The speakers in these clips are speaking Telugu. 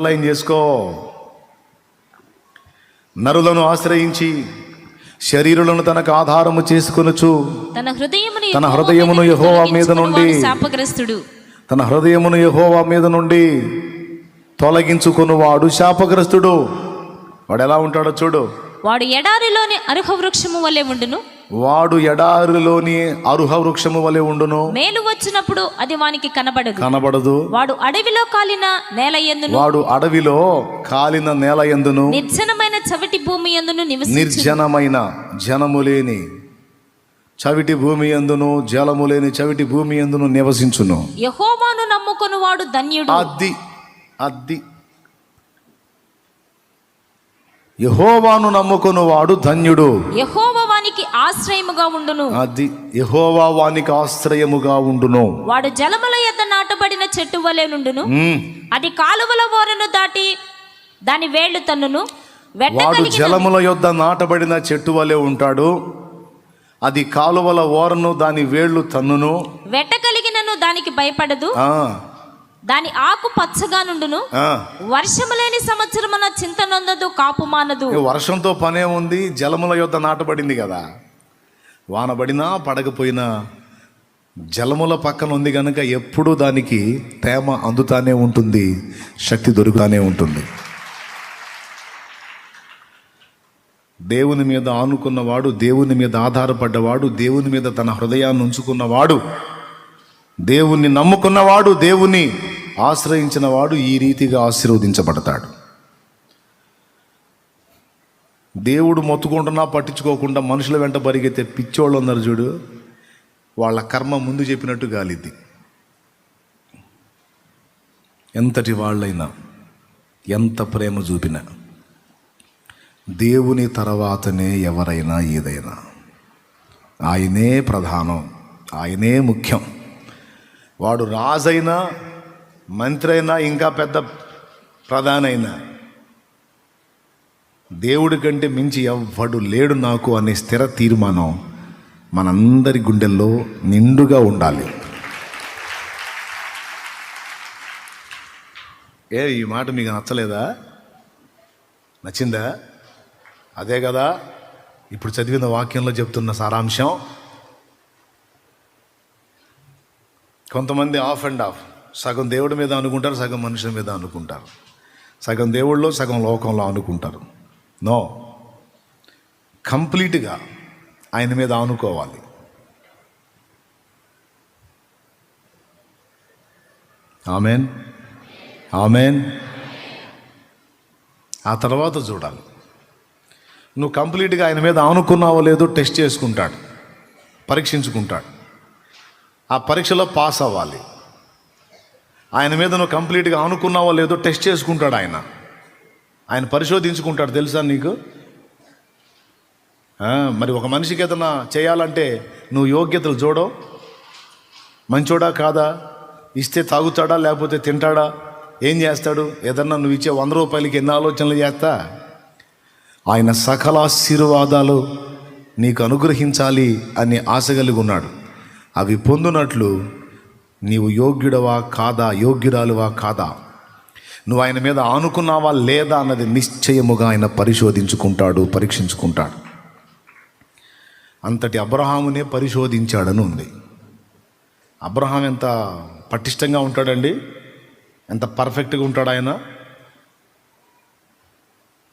లైన్ చేసుకో. నరులను ఆశ్రయించి శరీరులను తనకు ఆధారము చేసుకొనుచు తన హృదయమును యెహోవా మీద నుండి తన హృదయమును యెహోవా మీద నుండి తొలగించుకొనువాడు శాపగ్రస్తుడు. వాడు ఎలా ఉంటాడో చూడు. వాడు ఎడారిలోని అరుహ వృక్షము వలె ఉండును. వాడు ఎడారిలోని అరుహ వృక్షము వలె ఉండును. మేలు వచ్చినప్పుడు అది వానికి కనబడదు. వాడు అడవిలో కాలిన నేల యందును నిర్జనమైన చవిటి భూమి యందును నిర్జనమైన జనము లేని చవిటి భూమి యందును జలము లేని చవిటి భూమి యందును నివసించును. యెహోవాను నమ్ముకొను వాడు ధన్యుడు. అద్ది యెహోవాను నమ్ముకొను వాడు ధన్యుడు. యెహోవా వానికి ఆశ్రయముగా ఉండును. అది యెహోవా వానికి ఆశ్రయముగా ఉండును. వాడు జలముల యొద్ద నాటబడిన చెట్టు వలె నుండును. అది కాలువల ఓరను దాటి దాని వేళ్లు తన్నును. వాడు జలముల యొద్ద నాటబడిన చెట్టు వలె ఉంటాడు. అది కాలువల ఓరను దాని వేళ్లు తన్నును. వెట్ట కలిగినను దానికి భయపడదు. దాని ఆకు పచ్చగా నుండును. వర్షము లేని సంవత్సరమున చింత నొందదు, కాపు మానదు. వర్షంతో పనే ఉంది. జలముల యొద్ద నాటబడింది కదా. వాన పడినా పడకపోయినా జలముల పక్కన ఉంది కనుక ఎప్పుడూ దానికి తేమ అందుతానే ఉంటుంది, శక్తి దొరుకుతానే ఉంటుంది. దేవుని మీద ఆనుకున్నవాడు, దేవుని మీద ఆధారపడ్డవాడు, దేవుని మీద తన హృదయాన్ని ఉంచుకున్నవాడు, దేవుణ్ణి నమ్ముకున్నవాడు, దేవుణ్ణి ఆశ్రయించిన వాడు ఈ రీతిగా ఆశీర్వదించబడతాడు. దేవుడు మొత్తుకుంటున్నా పట్టించుకోకుండా మనుషుల వెంట పరిగెత్తే పిచ్చోళ్ళు ఉన్నారు చూడు, వాళ్ళ కర్మ ముందు చెప్పినట్టు గాలిద్ది. ఎంతటి వాళ్ళైనా ఎంత ప్రేమ చూపినా దేవుని తర్వాతనే ఎవరైనా ఏదైనా ఆయనే ప్రధానం, ఆయనే ముఖ్యం. వాడు రాజైనా మంత్రి అయినా ఇంకా పెద్ద ప్రధానైనా దేవుడి కంటే మించి ఎవ్వడు లేడు నాకు అనే స్థిర తీర్మానం మనందరి గుండెల్లో నిండుగా ఉండాలి. ఈ మాట మీకు నచ్చలేదా? నచ్చిందా? అదే కదా ఇప్పుడు చదివిన వాక్యంలో చెప్తున్న సారాంశం. కొంతమంది ఆఫ్ అండ్ ఆఫ్, సగం దేవుడి మీద అనుకుంటారు, సగం మనుషుల మీద అనుకుంటారు, సగం దేవుళ్ళలో సగం లోకంలో అనుకుంటారు. నో, కంప్లీట్గా ఆయన మీద ఆనుకోవాలి. Amen, amen. ఆ తర్వాత చూడాలి. నువ్వు కంప్లీట్గా ఆయన మీద ఆనుకున్నావో లేదో టెస్ట్ చేసుకుంటాడు, పరీక్షించుకుంటాడు. ఆ పరీక్షలో పాస్ అవ్వాలి. ఆయన మీద నువ్వు కంప్లీట్గా ఆనుకున్నావో లేదో టెస్ట్ చేసుకుంటాడు. ఆయన పరిశోధించుకుంటాడు. తెలుసా నీకు? మరి ఒక మనిషికి ఏదైనా చేయాలంటే నువ్వు యోగ్యతలు చూడవు. మంచోడా కాదా, ఇస్తే తాగుతాడా లేకపోతే తింటాడా, ఏం చేస్తాడు? ఏదన్నా నువ్వు ఇచ్చే 100 రూపాయలకి ఎన్ని ఆలోచనలు చేస్తా? ఆయన సకల ఆశీర్వాదాలు నీకు అనుగ్రహించాలి అని ఆశ కలిగి ఉన్నాడు. అవి పొందునట్లు నీవు యోగ్యుడవా కాదా, యోగ్యురాలువా కాదా, నువ్వు ఆయన మీద ఆనుకున్నావా లేదా అన్నది నిశ్చయముగా ఆయన పరిశోధించుకుంటాడు, పరీక్షించుకుంటాడు. అంతటి అబ్రహామునే పరిశోధించాడని ఉంది. అబ్రహాం ఎంత పటిష్టంగా ఉంటాడండి, ఎంత పర్ఫెక్ట్గా ఉంటాడు ఆయన.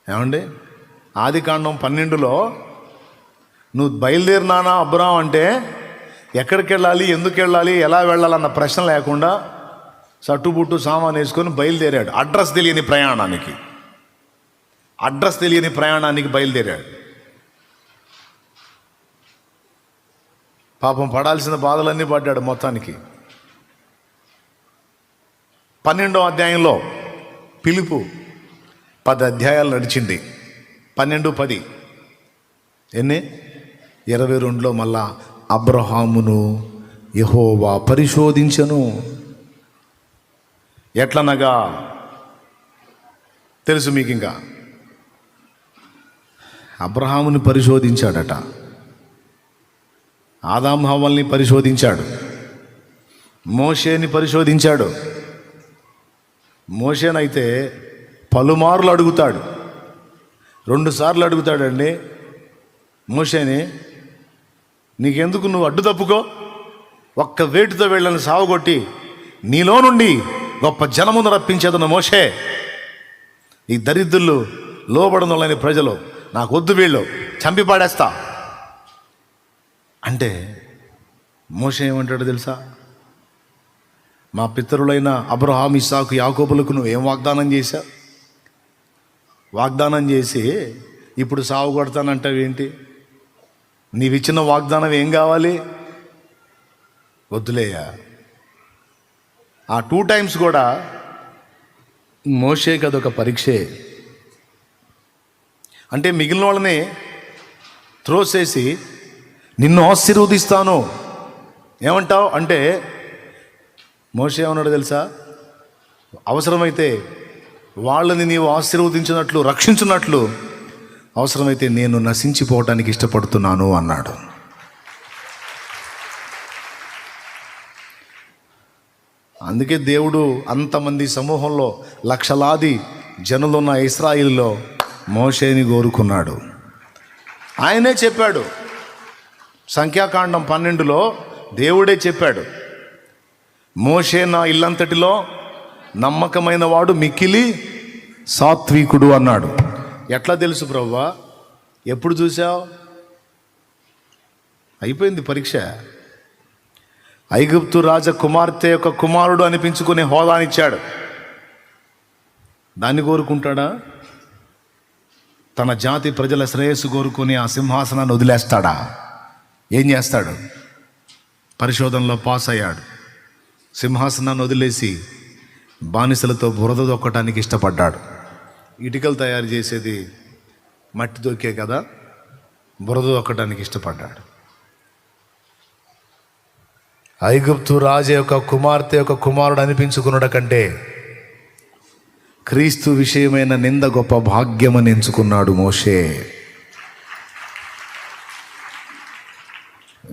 ఏమండి, ఆదికాండం 12లో నువ్వు బయలుదేరినానా అబ్రహాం అంటే ఎక్కడికి వెళ్ళాలి, ఎందుకు వెళ్ళాలి, ఎలా వెళ్ళాలన్న ప్రశ్న లేకుండా సట్టుబుట్టు సామాన్ వేసుకొని బయలుదేరాడు. అడ్రస్ తెలియని ప్రయాణానికి బయలుదేరాడు. పాపం పడాల్సిన బాధలన్నీ పడ్డాడు మొత్తానికి. 12వ అధ్యాయంలో పిలుపు 10 అధ్యాయాలు నడిచింది. 12:10 ఎన్ని 22లో మళ్ళా అబ్రహామును యెహోవా పరిశోధించెను. ఎట్లనగా తెలుసు మీకు. ఇంకా అబ్రహాముని పరిశోధించాడట, ఆదాము హవ్వల్ని పరిశోధించాడు, మోషేని పరిశోధించాడు. మోషేనైతే పలుమార్లు అడుగుతాడు. 2 సార్లు అడుగుతాడండి మోషేని, నీకెందుకు, నువ్వు అడ్డు తప్పుకో, ఒక్క వేటుతో వీళ్ళని సావగొట్టి నీలో నుండి గొప్ప జనమును రప్పించేదన్న మోషే, ఈ దరిద్రులు లోబడనులని ప్రజలు నాకు వద్దు, వీళ్ళు చంపి పాడేస్తా అంటే మోషే ఏమంటాడు తెలుసా? మా పితరులైన అబ్రహాం, ఇస్సాకు, యాకోబులకు నువ్వేం వాగ్దానం చేశావు? వాగ్దానం చేసి ఇప్పుడు సావు కొడతానంటావేంటి? నీవిచ్చిన వాగ్దానం ఏం కావాలి? వద్దులేయా. ఆ 2 times కూడా మోషేకి అదొక పరీక్షే. అంటే మిగిలిన వాళ్ళని త్రోసేసి నిన్ను ఆశీర్వదిస్తాను ఏమంటావు అంటే మోషే ఏమన్నాడు తెలుసా? అవసరమైతే వాళ్ళని నీవు ఆశీర్వదించినట్లు, రక్షించినట్లు అవసరమైతే నేను నశించిపోవటానికి ఇష్టపడుతున్నాను అన్నాడు. అందుకే దేవుడు అంతమంది సమూహంలో లక్షలాది జనులున్న ఇశ్రాయేలులో మోషేని కోరుకున్నాడు. ఆయనే చెప్పాడు, సంఖ్యాకాండం 12లో దేవుడే చెప్పాడు, మోషే నా ఇల్లంతటిలో నమ్మకమైన వాడు, మిక్కిలి సాత్వికుడు అన్నాడు. ఎట్లా తెలుసు ప్రభువా? ఎప్పుడు చూసావు? అయిపోయింది పరీక్ష. ఐగుప్తు రాజ కుమార్తె యొక్క కుమారుడు అనిపించుకునే హోదానిచ్చాడు. దాన్ని కోరుకుంటాడా? తన జాతి ప్రజల శ్రేయస్సు కోరుకుని ఆ సింహాసనాన్ని వదిలేస్తాడా? ఏం చేస్తాడు? పరిశోధనలో పాస్ అయ్యాడు. సింహాసనాన్ని వదిలేసి బానిసలతో బురద దొక్కటానికి ఇష్టపడ్డాడు. ఇటుకలు తయారు చేసేది మట్టి దొక్కే కదా, బురద దొక్కటానికి ఇష్టపడ్డాడు. ఐగుప్తు రాజు యొక్క కుమార్తె యొక్క కుమారుడు అనిపించుకున్నాడు కంటే క్రీస్తు విషయమైన నింద గొప్ప భాగ్యమని ఎంచుకున్నాడు మోషే.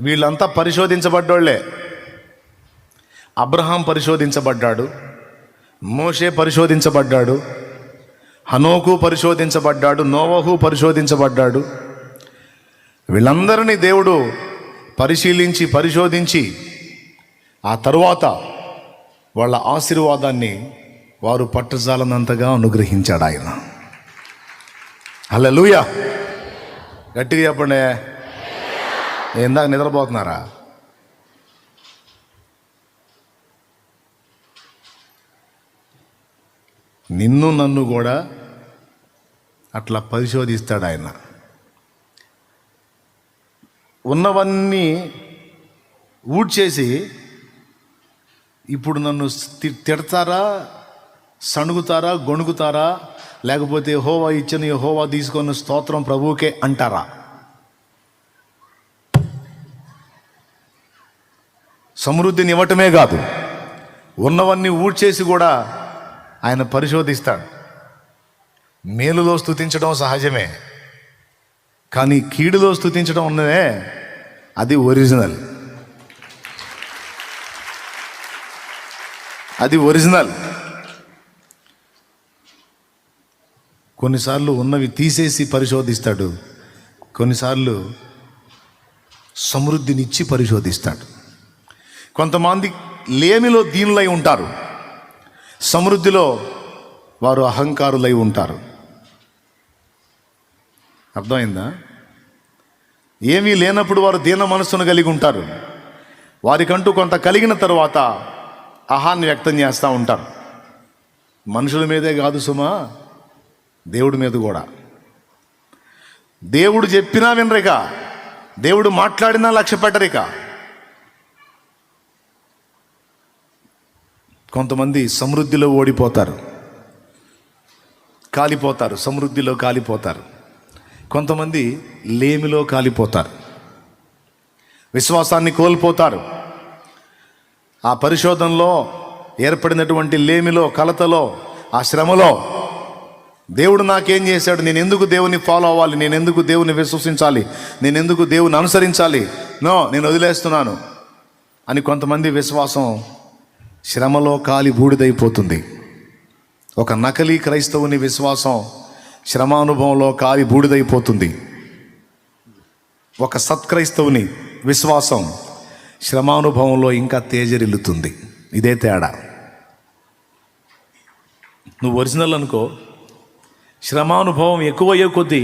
వీళ్ళంతా పరిశోధించబడ్డోళ్లే. అబ్రహాం పరిశోధించబడ్డాడు, మోషే పరిశోధించబడ్డాడు, హనోకు పరిశోధించబడ్డాడు, నోవహు పరిశోధించబడ్డాడు. వీళ్ళందరినీ దేవుడు పరిశోధించి ఆ తరువాత వాళ్ళ ఆశీర్వాదాన్ని వారు పట్టుజాలనంతగా అనుగ్రహించాడు ఆయన. హల్లెలూయా. గట్టిగా చెప్పండి. ఇందాక నిద్రపోతున్నారా? నిన్ను నన్ను కూడా అట్లా పరిశోధిస్తాడు ఆయన. ఉన్నవన్నీ ఊడ్చేసి ఇప్పుడు నన్ను తిడతారా, సణుగుతారా, గొణుగుతారా, లేకపోతే యెహోవా ఇచ్చిన యెహోవా తీసుకున్న స్తోత్రం ప్రభువుకే అంటారా? సమృద్ధిని ఇవ్వటమే కాదు, ఉన్నవన్నీ ఊడ్చేసి కూడా ఆయన పరిశోధిస్తాడు. మేలులో స్తుతించడం సహజమే, కానీ కీడులో స్తుతించడం ఉన్నదే అది ఒరిజినల్. అది ఒరిజినల్. కొన్నిసార్లు ఉన్నవి తీసేసి పరిశోధిస్తాడు, కొన్నిసార్లు సమృద్ధినిచ్చి పరిశోధిస్తాడు. కొంతమంది లేమిలో దీనులై ఉంటారు, సమృద్ధిలో వారు అహంకారులై ఉంటారు. అర్థమైందా? ఏమీ లేనప్పుడు వారు దీన మనస్సును కలిగి ఉంటారు. వారికంటూ కొంత కలిగిన తరువాత అహాన్ని వ్యక్తం చేస్తూ ఉంటారు. మనుషుల మీదే కాదు సుమా, దేవుడి మీద కూడా. దేవుడు చెప్పినా వినరిక, దేవుడు మాట్లాడినా లక్ష్య పెట్టరిక. కొంతమంది సమృద్ధిలో ఓడిపోతారు, కాలిపోతారు, సమృద్ధిలో కాలిపోతారు. కొంతమంది లేమిలో కాలిపోతారు, విశ్వాసాన్ని కోల్పోతారు. ఆ పరిశోధనలో ఏర్పడినటువంటి లేమిలో, కలతలో, ఆ శ్రమలో దేవుడు నాకేం చేశాడు, నేను ఎందుకు దేవుని ఫాలో అవ్వాలి, నేను ఎందుకు దేవుని విశ్వసించాలి, నేను ఎందుకు దేవుని అనుసరించాలి, నో నేను వదిలేస్తున్నాను అని కొంతమంది విశ్వాసం శ్రమలో కాలి బూడిదైపోతుంది. ఒక నకిలీ క్రైస్తవుని విశ్వాసం శ్రమానుభవంలో కాలి బూడిదైపోతుంది. ఒక సత్క్రైస్తవుని విశ్వాసం శ్రమానుభవంలో ఇంకా తేజరిల్లుతుంది. ఇదే తేడా. నువ్వు ఒరిజినల్ అనుకో, శ్రమానుభవం ఎక్కువయ్యే కొద్దీ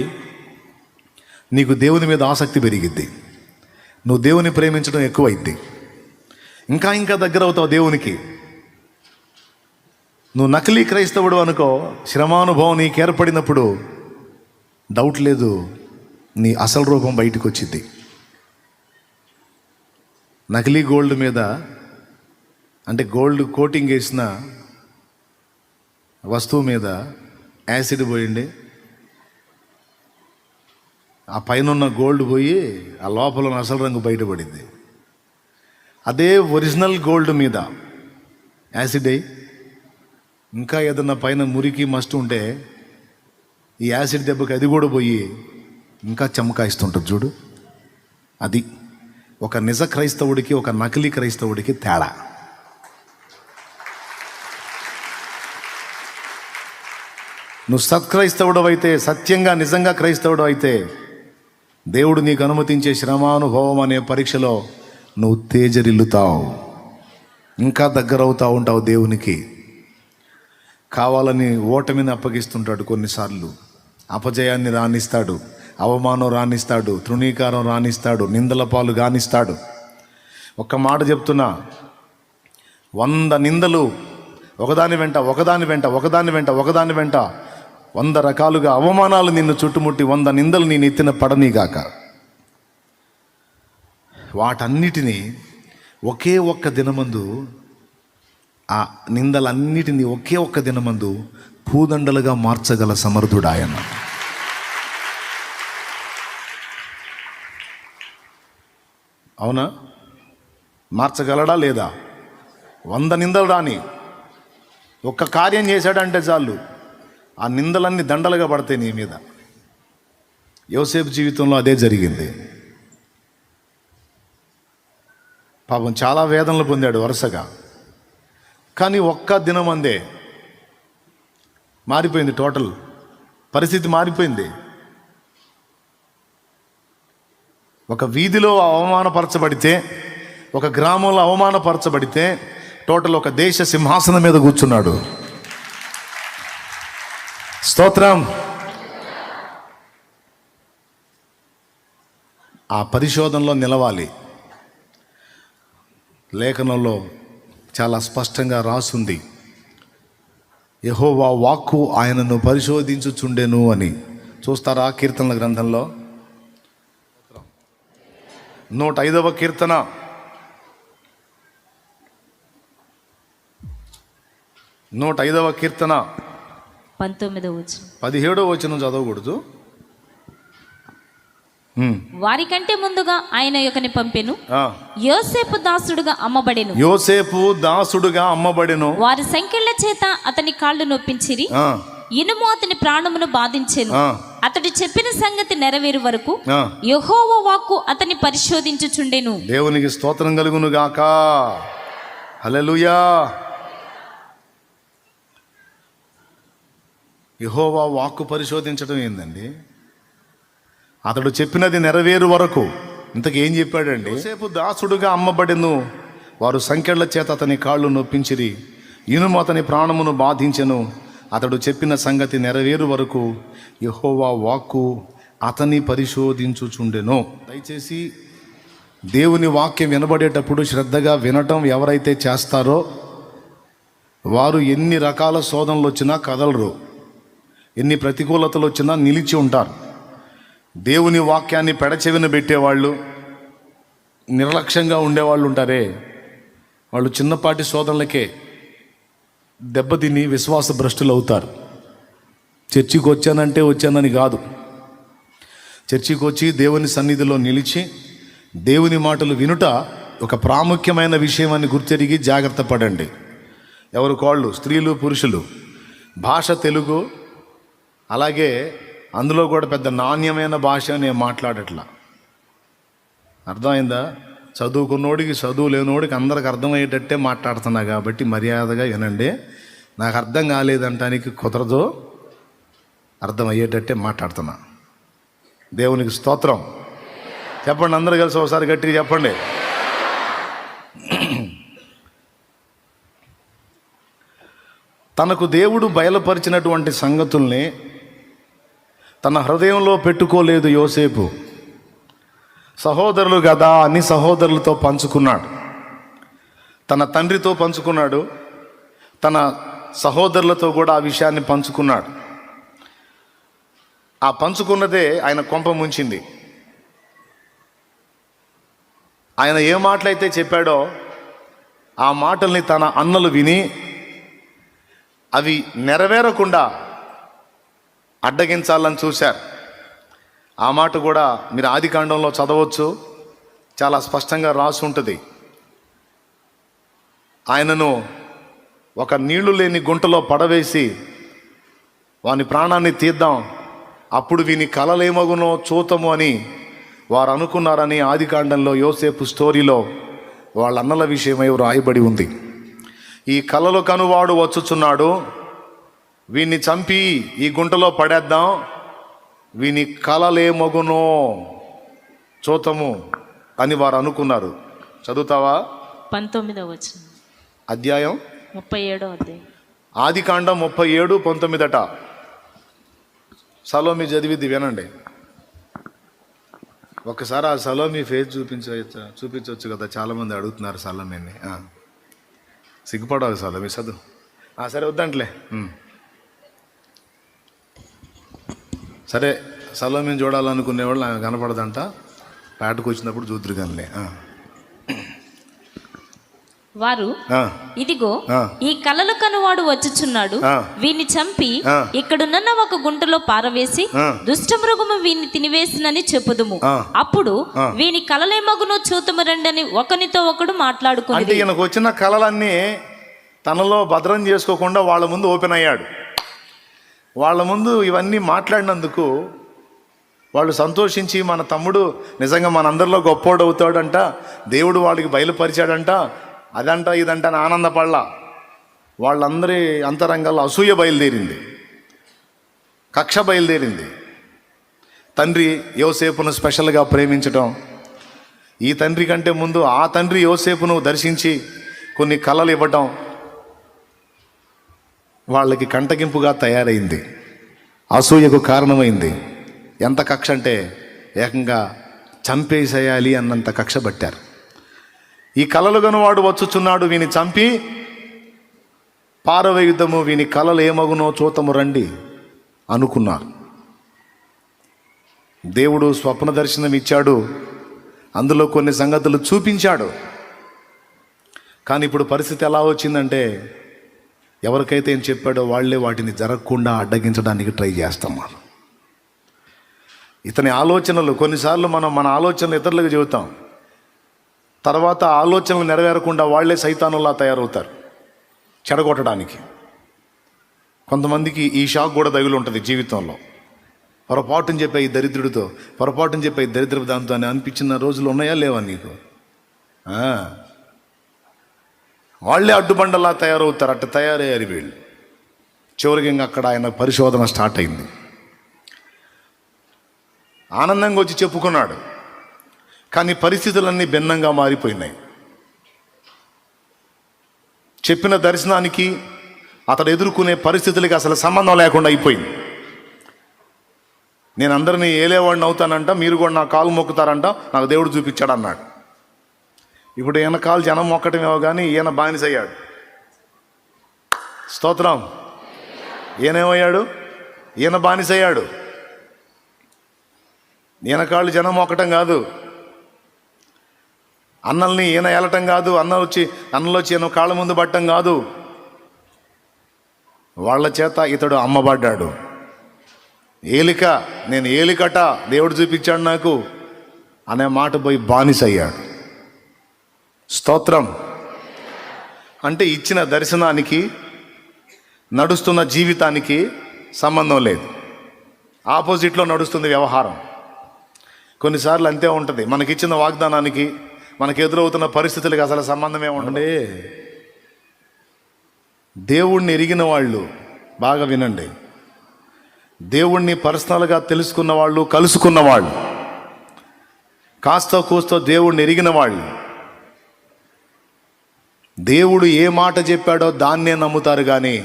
నీకు దేవుని మీద ఆసక్తి పెరిగిద్ది, నువ్వు దేవుని ప్రేమించడం ఎక్కువైద్ది, ఇంకా ఇంకా దగ్గర అవుతావు దేవునికి. నువ్వు నకిలీ క్రైస్తవుడు అనుకో, శ్రమానుభవం నీకు ఏర్పడినప్పుడు డౌట్ లేదు, నీ అసలు రూపం బయటకు వచ్చింది. నకిలీ గోల్డ్ మీద, అంటే గోల్డ్ కోటింగ్ వేసిన వస్తువు మీద యాసిడ్ పోయింది, ఆ పైన ఉన్న గోల్డ్ పోయి ఆ లోపల ఉన్న అసలు రంగు బయటపడింది. అదే ఒరిజినల్ గోల్డ్ మీద యాసిడ్ అయ్యి ఇంకా ఏదన్నా పైన మురికి మస్ట్ ఉంటే ఈ యాసిడ్ దెబ్బకి అది కూడా పోయి ఇంకా చెమకాయిస్తుంటుంది చూడు. అది ఒక నిజ క్రైస్తవుడికి ఒక నకిలీ క్రైస్తవుడికి తేడా. నువ్వు సత్క్రైస్తవుడు అయితే, సత్యంగా నిజంగా క్రైస్తవుడు అయితే, దేవుడు నీకు అనుమతించే శ్రమానుభవం అనే పరీక్షలో నువ్వు తేజరిల్లుతావు, ఇంకా దగ్గర అవుతూ ఉంటావు దేవునికి. కావాలని ఓటమిని అప్పగిస్తుంటాడు, కొన్నిసార్లు అపజయాన్ని రాణిస్తాడు, అవమానం రాణిస్తాడు, తృణీకారం రాణిస్తాడు, నిందల పాలు గానిస్తాడు. ఒక్క మాట చెప్తున్నా, 100 నిందలు ఒకదాని వెంట 100 రకాలుగా అవమానాలు నిన్ను చుట్టుముట్టి 100 నిందలు నేను ఎత్తిన పడనీగాక. వాటన్నిటినీ ఒకే ఒక్క దినమందు, ఆ నిందలన్నిటినీ ఒకే ఒక్క దినమందు పూదండలుగా మార్చగల సమర్థుడాయన. అవునా? మార్చగలడా లేదా? 100 నిందలు రాని ఒక్క కార్యం చేశాడంటే చాలు, ఆ నిందలన్నీ దండలుగా పడతాయి నీ మీద. యోసేపు జీవితంలో అదే జరిగింది. పాపం చాలా వేదనలు పొందాడు వరుసగా, కానీ ఒక్క దినం అందే మారిపోయింది, టోటల్ పరిస్థితి మారిపోయింది. ఒక వీధిలో అవమానపరచబడితే, ఒక గ్రామంలో అవమానపరచబడితే, టోటల్ ఒక దేశ సింహాసనం మీద కూర్చున్నాడు. స్తోత్రం. ఆ పరిశోధనలో నిలవాలి. లేఖనంలో చాలా స్పష్టంగా రాసుంది, యెహోవా వాక్కు ఆయనను పరిశోధించుచుండెను అని. చూస్తారా కీర్తనల గ్రంథంలో 105వ కీర్తన 105వ కీర్తన 17వ వచనం చదవకూడదు. వారికంటే ముందుగా ఆయన యొక్కని పంపెను, యోసేపు దాసుడుగా అమ్మబడెను. యోసేపు దాసుడుగా అమ్మబడెను. వారి సంకెళ్ల చేత అతని కాళ్ళు నొప్పించిరి, ఇనుము అతని ప్రాణమును బాధించెను. అతడు చెప్పిన సంగతి నెరవేరు వరకు యెహోవా వాక్కు అతని పరిశోధించుచుండెను. దేవునికి స్తోత్రం కలుగును గాక. హల్లెలూయా. యెహోవా వాక్కు పరిశోధించడం ఏందండి? అతడు చెప్పినది నెరవేరు వరకు. ఇంతకు ఏం చెప్పాడండి? యోసేపు దాసుడుగా అమ్మబడెను, వారు సంకెళ్ల చేత అతని కాళ్ళు నొప్పించిరి, ఇనుము అతని ప్రాణమును బాధించెను. అతడు చెప్పిన సంగతి నెరవేరు వరకు యెహోవా వాక్కు అతని పరిశోధించుచుండెను. దయచేసి దేవుని వాక్యం వినబడేటప్పుడు శ్రద్ధగా వినటం ఎవరైతే చేస్తారో వారు ఎన్ని రకాల శోధనలు వచ్చినా కదలరు, ఎన్ని ప్రతికూలతలు వచ్చినా నిలిచి ఉంటారు. దేవుని వాక్యాన్ని పెడచెవిన పెట్టేవాళ్ళు, నిర్లక్ష్యంగా ఉండేవాళ్ళు ఉంటారే, వాళ్ళు చిన్నపాటి శోధనలకే దెబ్బతిని విశ్వాస భ్రష్టులు అవుతారు. చర్చికి వచ్చానని కాదు, చర్చికి వచ్చి దేవుని సన్నిధిలో నిలిచి దేవుని మాటలు వినుట ఒక ప్రాముఖ్యమైన విషయం అని గుర్తెరిగి జాగ్రత్త పడండి. ఎవరు కాళ్ళు, స్త్రీలు పురుషులు. భాష తెలుగు, అలాగే అందులో కూడా పెద్ద నాణ్యమైన భాష నేను మాట్లాడట్లా. అర్థమైందా? చదువుకున్నోడికి చదువు లేనోడికి అందరికి అర్థమయ్యేటట్టే మాట్లాడుతున్నా కాబట్టి మర్యాదగా వినండి. నాకు అర్థం కాలేదంటానికి కుదరదు, అర్థమయ్యేటట్టే మాట్లాడుతున్నా. దేవునికి స్తోత్రం. చెప్పండి అందరూ కలిసి ఒకసారి గట్టిగా చెప్పండి. తనకు దేవుడు బయలుపరిచినటువంటి సంగతుల్ని తన హృదయంలో పెట్టుకోలేదు యోసేపు. సహోదరులు కదా అని సహోదరులతో పంచుకున్నాడు, తన తండ్రితో పంచుకున్నాడు, తన సహోదరులతో కూడా ఆ విషయాన్ని పంచుకున్నాడు. ఆ పంచుకున్నదే ఆయన కొంప ముంచింది. ఆయన ఏ మాటలైతే చెప్పాడో ఆ మాటల్ని తన అన్నలు విని అవి నెరవేరకుండా అడ్డగించాలని చూశారు. ఆ మాట కూడా మీరు ఆదికాండంలో చదవచ్చు, చాలా స్పష్టంగా రాసి ఉంటుంది. ఆయనను ఒక నీళ్లు లేని గుంటలో పడవేసి వాని ప్రాణాన్ని తీద్దాం, అప్పుడు వీని కలలేమగునో చూతము అని వారు అనుకున్నారని ఆదికాండంలో యోసేపు స్టోరీలో వాళ్ళ అన్నల విషయమై రాయబడి ఉంది. ఈ కలలు కనువాడు వచ్చుచున్నాడు, వీన్ని చంపి ఈ గుంటలో పడేద్దాం, వీని కలలేమగునో చూతము అని వారు అనుకున్నారు. చదువుతావా? 19వ వచనం, అధ్యాయం 37వ అధ్యాయం, ఆదికాండం 37:19. సలోమి చదివిద్ది వినండి. ఒకసారి ఆ సలోమి ఫేస్ చూపించవచ్చు కదా, చాలామంది అడుగుతున్నారు సలోమిని. సిగ్గుపడాలి సలోమి, చదువు. సరే వద్దంట్లే, సరే. సలోమిని చూడాలనుకునేవాళ్ళు ఆమె కనపడదంట, పేటకు వచ్చినప్పుడు చూద్దరు కానీ. వారు ఇదిగో ఈ కలలు కనువాడు వచ్చుచున్నాడు, వీని చంపి ఇక్కడున్న ఒక గుంటలో పారవేసి దుష్ట మృగము వీని తినివేసినని చెప్పుదుము, అప్పుడు వీని కలలేమగునో చూతుము రండని ఒకనితో ఒకడు మాట్లాడుకుని. అంటే ఈయనకు వచ్చిన కలలన్నీ తనలో భద్రం చేసుకోకుండా వాళ్ళ ముందు ఓపెన్ అయ్యాడు. వాళ్ళ ముందు ఇవన్నీ మాట్లాడినందుకు వాళ్ళు సంతోషించి, మన తమ్ముడు నిజంగా మనందరిలో గొప్పోడు అవుతాడంట, దేవుడు వాళ్ళకి బయలుపరిచాడంట, అదంట ఇదంట అని ఆనందపడలా. వాళ్ళందరి అంతరంగాల్లో అసూయ బయలుదేరింది, కక్ష బయలుదేరింది. తండ్రి యోసేపును స్పెషల్గా ప్రేమించటం, ఈ తండ్రి కంటే ముందు ఆ తండ్రి యోసేపును దర్శించి కొన్ని కలలు ఇవ్వటం వాళ్ళకి కంటగింపుగా తయారైంది, అసూయకు కారణమైంది. ఎంత కక్ష అంటే ఏకంగా చంపేసేయాలి అన్నంత కక్ష పట్టారు. ఈ కలలు గనువాడు వచ్చుచున్నాడు, వీని చంపి పారవేయుద్దము, వీని కలలు ఏమగునో చూతము రండి అనుకున్నారు. దేవుడు స్వప్న దర్శనం ఇచ్చాడు, అందులో కొన్ని సంగతులు చూపించాడు. కానీ ఇప్పుడు పరిస్థితి ఎలా వచ్చిందంటే, ఎవరికైతే ఏం చెప్పాడో వాళ్ళే వాటిని జరగకుండా అడ్డగించడానికి ట్రై చేస్తాం. మనం ఇతని ఆలోచనలు కొన్నిసార్లు మన ఆలోచనలు ఇతరులకు చెబుతాం, తర్వాత ఆలోచనలు నెరవేరకుండా వాళ్లే సైతానుల్లా తయారవుతారు చెడగొట్టడానికి. కొంతమందికి ఈ షాక్ కూడా తగులు ఉంటుంది జీవితంలో. పొరపాటుని చెప్పే ఈ దరిద్రుడితో, పొరపాటుని చెప్పే ఈ దరిద్రపు దాంతో అని అనిపించిన రోజులు ఉన్నాయా లేవా నీకు? వాళ్ళే అడ్డుబండలా తయారవుతారు. అట్ట తయారయ్యారు వీళ్ళు. చివరికి ఇంకా అక్కడ ఆయన పరిశోధన స్టార్ట్ అయింది. ఆనందంగా వచ్చి చెప్పుకున్నాడు, కానీ పరిస్థితులన్నీ భిన్నంగా మారిపోయినాయి. చెప్పిన దర్శనానికి అతడు ఎదుర్కొనే పరిస్థితులకి అసలు సంబంధం లేకుండా అయిపోయింది. నేను అందరినీ ఏలేవాడిని అవుతానంట, మీరు కూడా నా కాలు మొక్కుతారంట, నాకు దేవుడు చూపించాడు అన్నాడు. ఇప్పుడు ఈయన కాలు జనం మొక్కటమేమో కానీ ఈయన బానిసయ్యాడు. స్తోత్రం. ఈయనేమయ్యాడు? ఈయన బానిసయ్యాడు. ఈయన కాళ్ళు జనం మొక్కటం కాదు, అన్నల్ని ఈయన ఏలటం కాదు, అన్నలు వచ్చి ఈయన కాళ్ళ ముందు పట్టడం కాదు, వాళ్ళ చేత ఇతడు అమ్మబడ్డాడు. ఏలిక, నేను ఏలికట దేవుడు చూపించాడు నాకు అనే మాట పోయి బానిసయ్యాడు. స్తోత్రం. అంటే ఇచ్చిన దర్శనానికి నడుస్తున్న జీవితానికి సంబంధం లేదు, ఆపోజిట్లో నడుస్తుంది వ్యవహారం. కొన్నిసార్లు అంతే ఉంటుంది. మనకిచ్చిన వాగ్దానానికి మనకు ఎదురవుతున్న పరిస్థితులకి అసలు సంబంధమే ఉండండి. దేవుణ్ణి ఎరిగిన వాళ్ళు బాగా వినండి, దేవుణ్ణి పర్సనల్గా తెలుసుకున్న వాళ్ళు, కలుసుకున్న వాళ్ళు, కాస్త కూస్తో దేవుణ్ణి ఎరిగిన వాళ్ళు దేవుడు ఏ మాట చెప్పాడో దాన్నే నమ్ముతారు, కానీ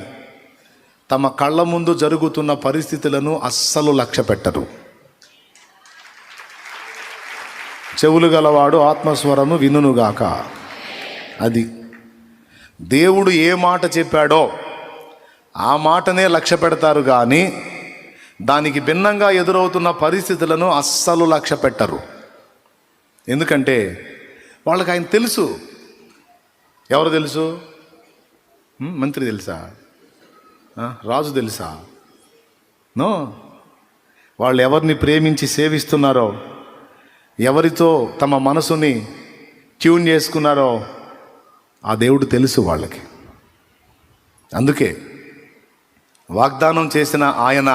తమ కళ్ళ ముందు జరుగుతున్న పరిస్థితులను అస్సలు లక్ష్య పెట్టరు. చెవులు గలవాడు ఆత్మస్వరము వినుగాక. అది దేవుడు ఏ మాట చెప్పాడో ఆ మాటనే లక్ష్య పెడతారు, కానీ దానికి భిన్నంగా ఎదురవుతున్న పరిస్థితులను అస్సలు లక్ష్య పెట్టరు. ఎందుకంటే వాళ్ళకి ఆయన తెలుసు. ఎవరు తెలుసు? మంత్రి తెలుసా? రాజు తెలుసా? నో. వాళ్ళు ఎవరిని ప్రేమించి సేవిస్తున్నారో, ఎవరితో తమ మనసుని ట్యూన్ చేసుకున్నారో ఆ దేవుడు తెలుసు వాళ్ళకి. అందుకే వాగ్దానం చేసిన ఆయన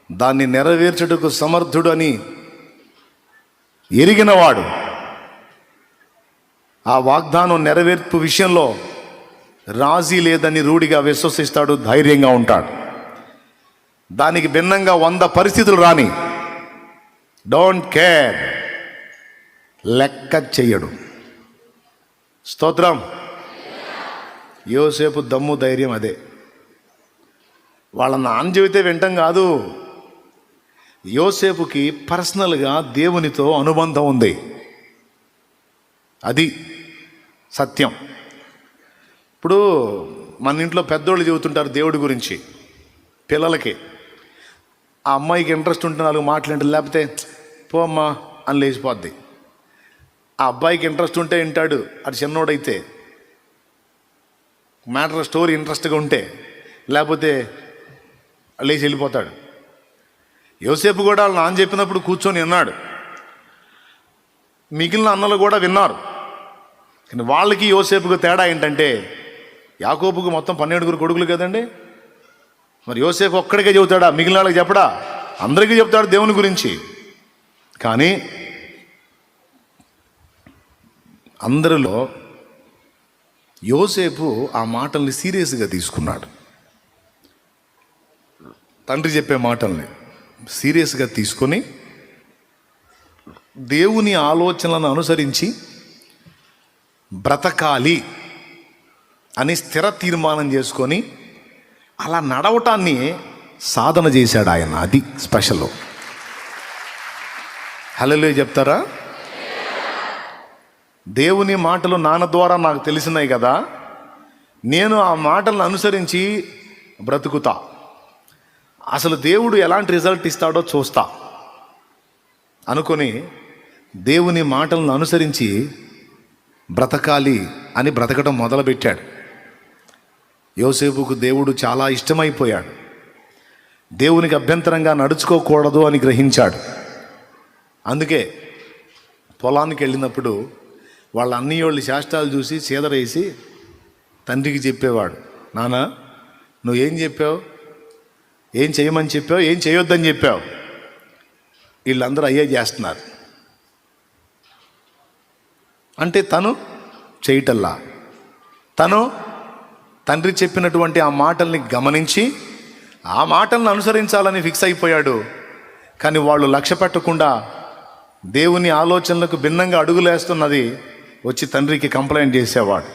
దాన్ని నెరవేర్చుటకు సమర్థుడు అని ఎరిగినవాడు ఆ వాగ్దానం నెరవేర్పు విషయంలో రాజీ లేదని రూఢిగా విశ్వసిస్తాడు, ధైర్యంగా ఉంటాడు. దానికి భిన్నంగా 100 పరిస్థితులు రాని డోంట్ కేర్, లెక్క చెయ్యడు. స్తోత్రం. యోసేపు దమ్ము ధైర్యం అదే. వాళ్ళ నాన్న చెబితే వింటాం కాదు, యోసేపుకి పర్సనల్గా దేవునితో అనుబంధం ఉంది. అది సత్యం. ఇప్పుడు మన ఇంట్లో పెద్దోళ్ళు చెబుతుంటారు దేవుడి గురించి పిల్లలకి. ఆ అమ్మాయికి ఇంట్రెస్ట్ ఉంటే 4 మాటలు, లేకపోతే పో అమ్మా అని లేచిపోద్ది. ఆ అబ్బాయికి ఇంట్రెస్ట్ ఉంటే వింటాడు, అది చిన్నోడైతే. మ్యాటర్ స్టోరీ ఇంట్రెస్ట్గా ఉంటే, లేకపోతే లేచి వెళ్ళిపోతాడు. యోసేపు కూడా వాళ్ళ నాన్న చెప్పినప్పుడు కూర్చొని విన్నాడు. మిగిలిన అన్నలు కూడా విన్నారు. కానీ వాళ్ళకి యోసేపుకు తేడా ఏంటంటే, యాకోబుకు మొత్తం 12 కొడుకులు కదండి. మరి యోసేపు ఒక్కడికే చెబుతాడా? మిగిలిన వాళ్ళకి చెప్పడా? అందరికీ చెప్తాడు దేవుని గురించి. కానీ అందరిలో యోసేపు ఆ మాటల్ని సీరియస్గా తీసుకున్నాడు. తండ్రి చెప్పే మాటల్ని సీరియస్గా తీసుకొని దేవుని ఆలోచనలను అనుసరించి బ్రతకాలి అని స్థిర తీర్మానం చేసుకొని అలా నడవటాన్ని సాధన చేశాడు ఆయన. అది స్పెషల్. హల్లెలూయా చెప్తారా? దేవుని మాటలు నాన్న ద్వారా నాకు తెలిసినాయి కదా, నేను ఆ మాటలను అనుసరించి బ్రతుకుతా. అసలు దేవుడు ఎలాంటి రిజల్ట్ ఇస్తాడో చూస్తా అనుకొని దేవుని మాటలను అనుసరించి బ్రతకాలి అని బ్రతకడం మొదలుపెట్టాడు. యోసేపుకు దేవుడు చాలా ఇష్టమైపోయాడు. దేవునికి అభ్యంతరంగా నడుచుకోకూడదు అని గ్రహించాడు. అందుకే పొలానికి వెళ్ళినప్పుడు వాళ్ళ అన్నయ్యోళ్ళ శాస్త్రాలు చూసి చీదరేసి తండ్రికి చెప్పేవాడు, నాన్న నువ్వేం చెప్పావు, ఏం చేయమని చెప్పావు, ఏం చేయొద్దని చెప్పావు. వీళ్ళందరూ అయ్యే చేస్తున్నారు అంటే తను చేయటల్లా. తను తండ్రి చెప్పినటువంటి ఆ మాటల్ని గమనించి ఆ మాటలను అనుసరించాలని ఫిక్స్ అయిపోయాడు. కానీ వాళ్ళు లక్ష్య పెట్టకుండా దేవుని ఆలోచనలకు భిన్నంగా అడుగులేస్తున్నది వచ్చి తండ్రికి కంప్లైంట్ చేసేవాడు.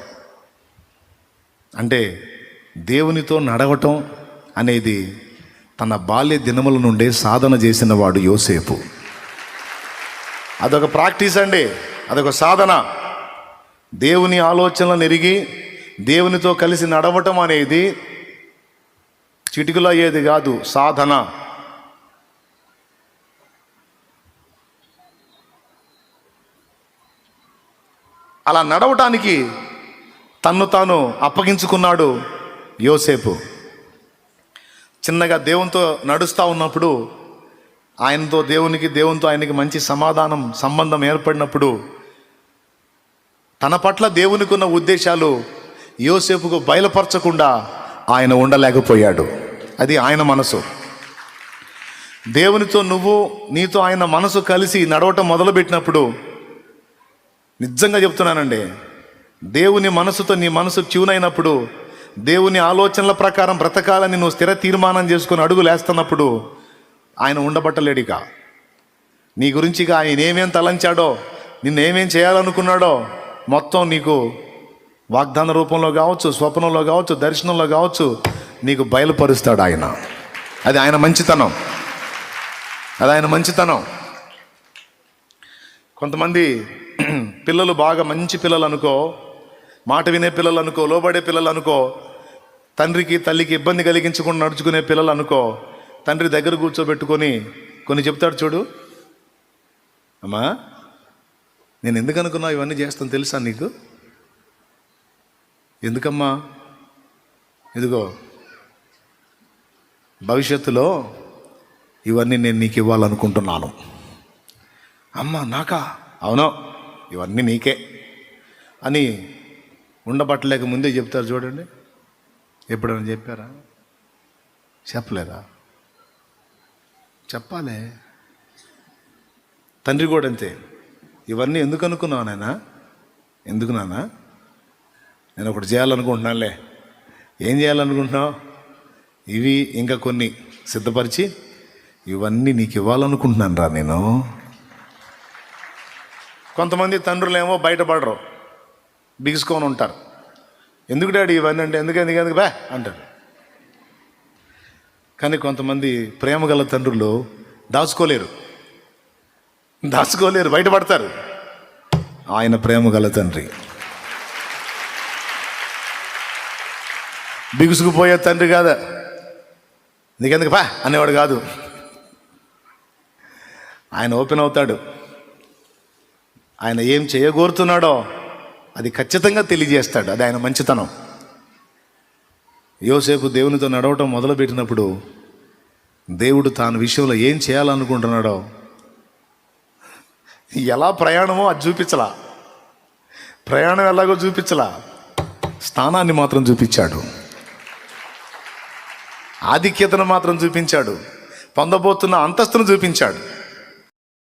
అంటే దేవునితో నడవటం అనేది తన బాల్య దినముల నుండే సాధన చేసిన వాడు యోసేపు. అదొక ప్రాక్టీస్ అండి, అదొక సాధన. దేవుని ఆలోచనలను ఎరిగి దేవునితో కలిసి నడవటం అనేది చిటికలో అయ్యేది కాదు, సాధన. అలా నడవటానికి తన్ను తాను అప్పగించుకున్నాడు యోసేపు. చిన్నగా దేవునితో నడుస్తూ ఉన్నప్పుడు దేవునితో ఆయనకి మంచి సంబంధం ఏర్పడినప్పుడు తన పట్ల దేవునికి ఉన్న ఉద్దేశాలు యోసేపుకు బయలుపరచకుండా ఆయన ఉండలేకపోయాడు. అది ఆయన మనసు. దేవునితో నీతో ఆయన మనసు కలిసి నడవటం మొదలుపెట్టినప్పుడు, నిజంగా చెప్తున్నానండి, దేవుని మనసుతో నీ మనసు ట్యూన్ అయినప్పుడు దేవుని ఆలోచనల ప్రకారం బ్రతకాలని నువ్వు స్థిర తీర్మానం చేసుకుని అడుగులు వేస్తున్నప్పుడు ఆయన ఉండబట్టలేడిక. నీ గురించిగా ఆయన ఏమేం తలంచాడో, నిన్నేమేం చేయాలనుకున్నాడో మొత్తం నీకు వాగ్దాన రూపంలో కావచ్చు, స్వప్నంలో కావచ్చు, దర్శనంలో కావచ్చు, నీకు బయలుపరుస్తాడు ఆయన. అది ఆయన మంచితనం, అది ఆయన మంచితనం. కొంతమంది పిల్లలు బాగా మంచి పిల్లలు అనుకో, మాట వినే పిల్లలు అనుకో, లోబడే పిల్లలు అనుకో, తండ్రికి తల్లికి ఇబ్బంది కలిగించకుండా నడుచుకునే పిల్లలు అనుకో, తండ్రి దగ్గర కూర్చోబెట్టుకొని కొన్ని చెప్తాడు చూడు, అమ్మా నేను ఎందుకు అనుకున్నా ఇవన్నీ చేస్తాను తెలుసా నీకు? ఎందుకమ్మా? ఇదిగో భవిష్యత్తులో ఇవన్నీ నేను నీకు ఇవ్వాలనుకుంటున్నాను. అమ్మా నాకా? అవును, ఇవన్నీ నీకే అని ఉండబట్టలేక ముందే చెప్తారు చూడండి. ఎప్పుడైనా చెప్పారా? చెప్పలేదా? చెప్పాలే. తండ్రి కూడా అంతే. ఇవన్నీ ఎందుకు అనుకున్నావు నాయనా? ఎందుకు నాన్న? నేను ఒకటి చేయాలనుకుంటున్నానులే. ఏం చేయాలనుకుంటున్నావు? ఇవి ఇంకా కొన్ని సిద్ధపరిచి ఇవన్నీ నీకు ఇవ్వాలనుకుంటున్నాను రా నేను. కొంతమంది తండ్రులేమో బయటపడరు, బిగుసుకొని ఉంటారు. ఎందుకు డాడీ ఇవన్నీ అంటే, ఎందుకు బా అంటారు. కానీ కొంతమంది ప్రేమ గల తండ్రులు దాచుకోలేరు, బయటపడతారు. ఆయన ప్రేమ గల తండ్రి. బిగుసుకుపోయే తండ్రి కాదా, నీకెందుకు బా అనేవాడు కాదు. ఆయన ఓపెన్ అవుతాడు. ఆయన ఏం చేయగోరుతున్నాడో అది ఖచ్చితంగా తెలియజేస్తాడు. అది ఆయన మంచితనం. యోసేపు దేవునితో నడవటం మొదలుపెట్టినప్పుడు దేవుడు తాను విషయంలో ఏం చేయాలనుకుంటున్నాడో, ఎలా ప్రయాణమో అది చూపించలా. ప్రయాణం ఎలాగో చూపించలా, స్థానాన్ని మాత్రం చూపించాడు, ఆధిక్యతను మాత్రం చూపించాడు, పొందబోతున్న అంతస్తును చూపించాడు.